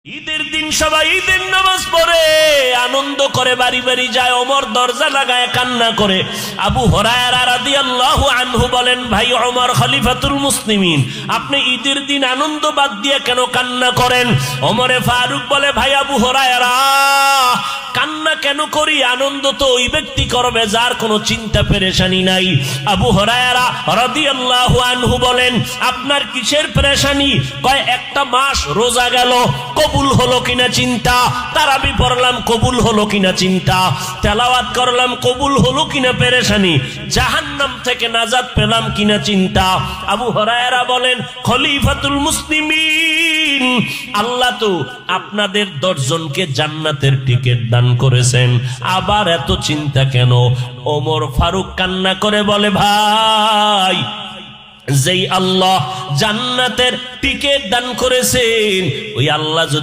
ঈদের দিন সবাই ঈদের নামাজ পড়ে আনন্দ করে বাড়ি বাড়ি যায়। ওমর দরজা লাগায় কান্না করে। আবু হুরায়রা রাদিয়াল্লাহু আনহু বলেন, ভাই ওমর খলিফাতুল মুসলিমিন, আপনি ঈদের দিন আনন্দ বাদ দিয়ে কেন কান্না করেন? ওমরে ফারুক বলে, ভাই আবু হুরায়রা, কান্না কেন করি? আনন্দ তো ওই ব্যক্তি করবে যার কোনো চিন্তা পেরেশানি নাই। আবু হুরায়রা রাদিয়াল্লাহু আনহু বলেন, আপনার কিসের পেরেশানি? কয়, একটা মাস রোজা গেল, কবুল হলো কিনা চিন্তা, তারাবি পড়লাম কবুল হলো কিনা চিন্তা, তেলাওয়াত করলাম কবুল হলো কিনা পেরেশানি, জাহান্নাম থেকে নাজাত পেলাম কিনা চিন্তা। আবু হুরায়রা বলেন, খলিফাতুল মুসলিমিন, আল্লাহ তো আপনাদের 10 জনকে জান্নাতের টিকিট দান করেছেন, আবার এত চিন্তা কেন? ওমর ফারুক কান্না করে বলে, ভাই, যেই আল্লাহ জান্নাতের টিকিট দান করেছেন, ওই আল্লাহ যদি